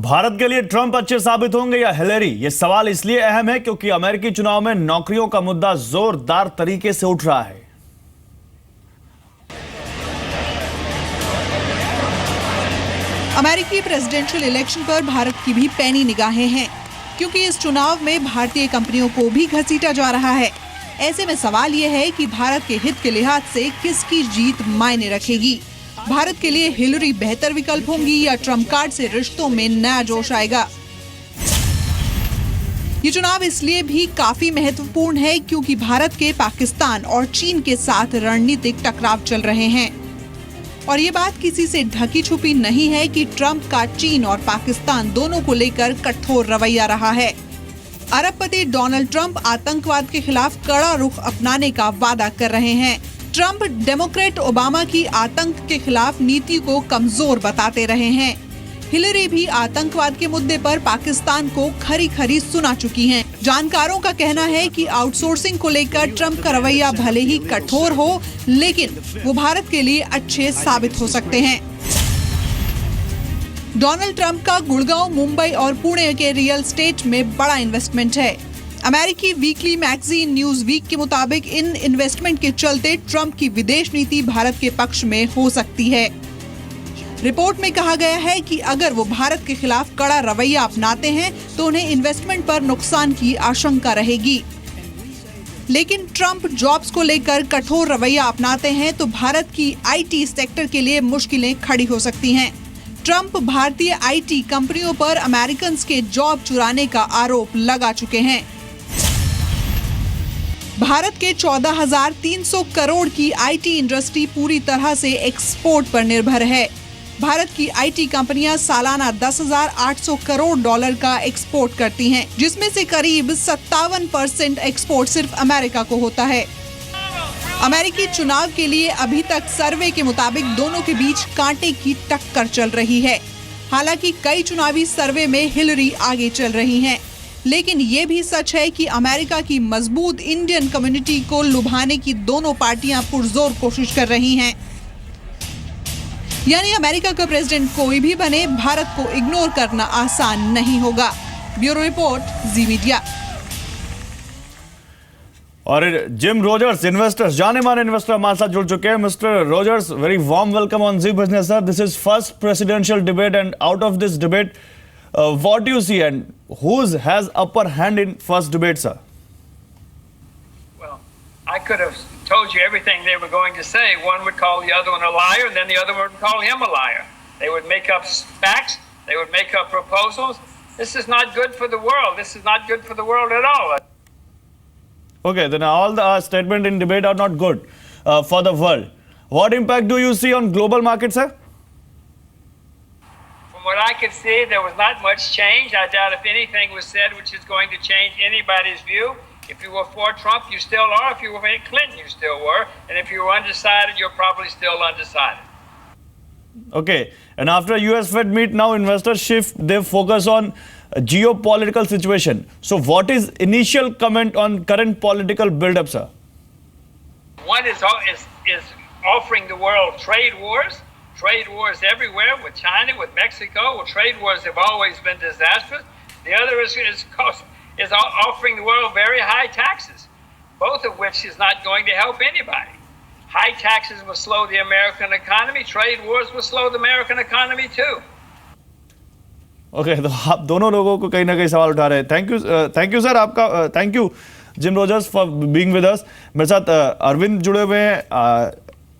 भारत के लिए ट्रंप अच्छे साबित होंगे या हिलेरी? यह सवाल इसलिए अहम है क्योंकि अमेरिकी चुनाव में नौकरियों का मुद्दा जोरदार तरीके से उठ रहा है। अमेरिकी प्रेसिडेंशियल इलेक्शन पर भारत की भी पैनी निगाहें हैं, क्योंकि इस चुनाव में भारतीय कंपनियों को भी घसीटा जा रहा है। ऐसे में सवाल यह है कि भारत के हित के लिहाज से किसकी जीत मायने रखेगी। भारत के लिए हिलेरी बेहतर विकल्प होंगी या ट्रंप कार्ड से रिश्तों में नया जोश आएगा। ये चुनाव इसलिए भी काफी महत्वपूर्ण है क्योंकि भारत के पाकिस्तान और चीन के साथ रणनीतिक टकराव चल रहे हैं और ये बात किसी से ढकी छुपी नहीं है कि ट्रंप का चीन और पाकिस्तान दोनों को लेकर कठोर रवैया रहा है। अरबपति डोनाल्ड ट्रंप आतंकवाद के खिलाफ कड़ा रुख अपनाने का वादा कर रहे हैं। ट्रंप डेमोक्रेट ओबामा की आतंक के खिलाफ नीति को कमजोर बताते रहे हैं। हिलेरी भी आतंकवाद के मुद्दे पर पाकिस्तान को खरी खरी सुना चुकी हैं। जानकारों का कहना है कि आउटसोर्सिंग को लेकर ट्रंप का रवैया भले ही कठोर हो, लेकिन वो भारत के लिए अच्छे साबित हो सकते हैं। डोनाल्ड ट्रंप का गुड़गांव, मुंबई और पुणे के रियल एस्टेट में बड़ा इन्वेस्टमेंट है। अमेरिकी वीकली मैगजीन न्यूज वीक के मुताबिक इन इन्वेस्टमेंट के चलते ट्रंप की विदेश नीति भारत के पक्ष में हो सकती है। रिपोर्ट में कहा गया है कि अगर वो भारत के खिलाफ कड़ा रवैया अपनाते हैं तो उन्हें इन्वेस्टमेंट पर नुकसान की आशंका रहेगी। लेकिन ट्रंप जॉब्स को लेकर कठोर रवैया अपनाते हैं तो भारत की आईटी सेक्टर के लिए मुश्किलें खड़ी हो सकती हैं। ट्रंप भारतीय आईटी कंपनियों पर अमेरिकन के जॉब चुराने का आरोप लगा चुके हैं। भारत के 14,300 करोड़ की आईटी इंडस्ट्री पूरी तरह से एक्सपोर्ट पर निर्भर है। भारत की आईटी कंपनियां सालाना 10,800 करोड़ डॉलर का एक्सपोर्ट करती हैं, जिसमें से करीब 57% एक्सपोर्ट सिर्फ अमेरिका को होता है। अमेरिकी चुनाव के लिए अभी तक सर्वे के मुताबिक दोनों के बीच कांटे की टक्कर चल रही है। हालांकि कई चुनावी सर्वे में हिलेरी आगे चल रही हैं, लेकिन ये भी सच है कि अमेरिका की मजबूत इंडियन कम्युनिटी को लुभाने की दोनों पार्टियां पुरजोर कोशिश कर रही हैं। यानी अमेरिका का प्रेसिडेंट कोई भी बने, भारत को इग्नोर करना आसान नहीं होगा। Bureau report, Zee media. और जिम रोजर्स इन्वेस्टर्स, जाने माने इन्वेस्टर हमारे साथ जुड़ चुके हैं। Mister Rogers, very warm welcome on Zee business sir. This is first presidential debate and out of this debate what do you see and whose has upper hand in first debate, sir? Well, I could have told you everything they were going to say. One would call the other one a liar, and then the other one would call him a liar. They would make up facts. They would make up proposals. This is not good for the world. This is not good for the world at all. Okay, then all the statements in debate are not good for the world. What impact do you see on global markets, sir? What I could see, there was not much change. I doubt if anything was said which is going to change anybody's view. If you were for Trump, you still are. If you were for Clinton, you still were. And if you were undecided, you're probably still undecided. Okay. And after US Fed meet, now investors shift their focus on geopolitical situation. So what is initial comment on current political build-up, sir? One is offering the world trade wars. Trade wars everywhere, with China, with Mexico. Well, trade wars have always been disastrous. The other is offering the world very high taxes, both of which is not going to help anybody. High taxes will slow the American economy. Trade wars will slow the American economy too. Okay, तो आप दोनों लोगों को कहीं ना कहीं सवाल उठा रहे हैं। थैंक यू सर, आपका thank you gym Rogers for being with us. मेरे साथ अरविंद जुड़े हुए हैं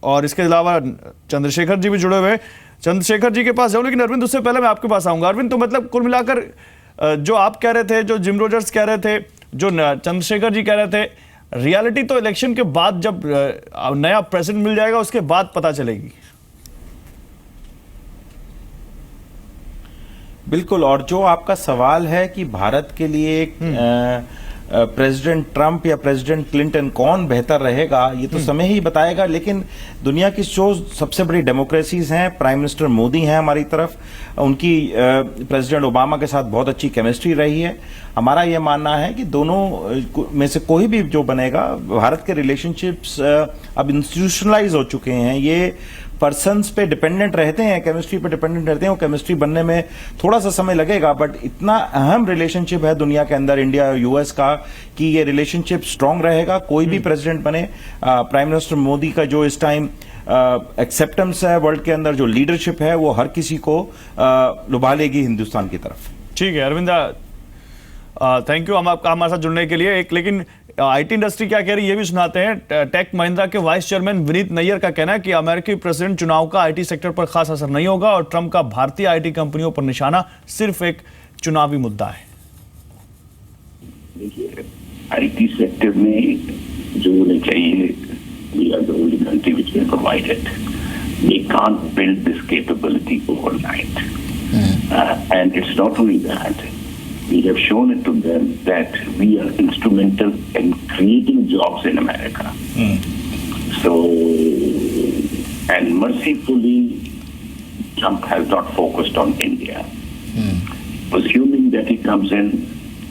और इसके अलावा चंद्रशेखर जी भी जुड़े हुए हैं। चंद्रशेखर जी के पास जाऊँ, लेकिन अरविंद उससे पहले मैं आपके पास आऊँगा। अरविंद, तो मतलब कुल मिलाकर जो आप कह रहे थे, जो जिम रोजर्स कह रहे थे, जो चंद्रशेखर जी कह रहे थे, रियलिटी तो इलेक्शन के बाद जब नया प्रेसिडेंट मिल जाएगा उसके बाद पता चलेगी। बिल्कुल। और जो आपका सवाल है कि भारत के लिए एक प्रेसिडेंट ट्रंप या प्रेसिडेंट क्लिंटन कौन बेहतर रहेगा, ये तो समय ही बताएगा। लेकिन दुनिया की जो सबसे बड़ी डेमोक्रेसीज हैं, प्राइम मिनिस्टर मोदी हैं हमारी तरफ, उनकी प्रेसिडेंट ओबामा के साथ बहुत अच्छी केमिस्ट्री रही है। हमारा ये मानना है कि दोनों में से कोई भी जो बनेगा, भारत के रिलेशनशिप्स अब इंस्टीट्यूशनलाइज हो चुके हैं। ये पर्सन्स पे डिपेंडेंट रहते हैं, केमिस्ट्री पे डिपेंडेंट रहते हैं, वो केमिस्ट्री बनने में थोड़ा सा समय लगेगा, बट इतना अहम रिलेशनशिप है दुनिया के अंदर इंडिया और यूएस का कि ये रिलेशनशिप स्ट्रांग रहेगा। कोई भी प्रेसिडेंट बने, प्राइम मिनिस्टर मोदी का जो इस टाइम एक्सेप्टेंस है वर्ल्ड के अंदर, जो लीडरशिप है, वो हर किसी को लुभा लेगी हिंदुस्तान की तरफ। ठीक है अरविंदा, थैंक यू हमारे साथ जुड़ने के लिए। एक लेकिन आईटी इंडस्ट्री क्या कह रही है ये भी सुनाते हैं। टेक महिंद्रा के वाइस चेयरमैन विनीत नैयर का कहना है कि अमेरिकी प्रेसिडेंट चुनाव का आईटी सेक्टर पर खास असर नहीं होगा और ट्रंप का भारतीय आईटी कंपनियों पर निशाना सिर्फ एक चुनावी मुद्दा है। देखिए, आईटी सेक्टर में जो उन्हें चाहिए, we are the only country which can provide it. They can't build this capability overnight. And it's not only that. We have shown it to them that we are instrumental in creating jobs in America. So, and mercifully, Trump has not focused on India. Assuming that he comes in,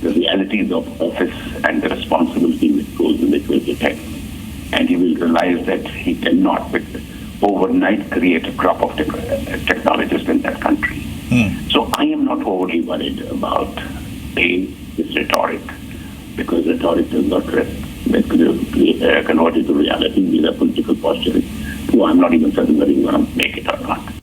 the realities of office and the responsibility which goes with it will hit him. And he will realize that he cannot overnight create a crop of technologists in that country. So I am not overly worried about this rhetoric, because rhetoric does not convert into reality. These are political postures. So I'm not even certain whether you want to make it or not.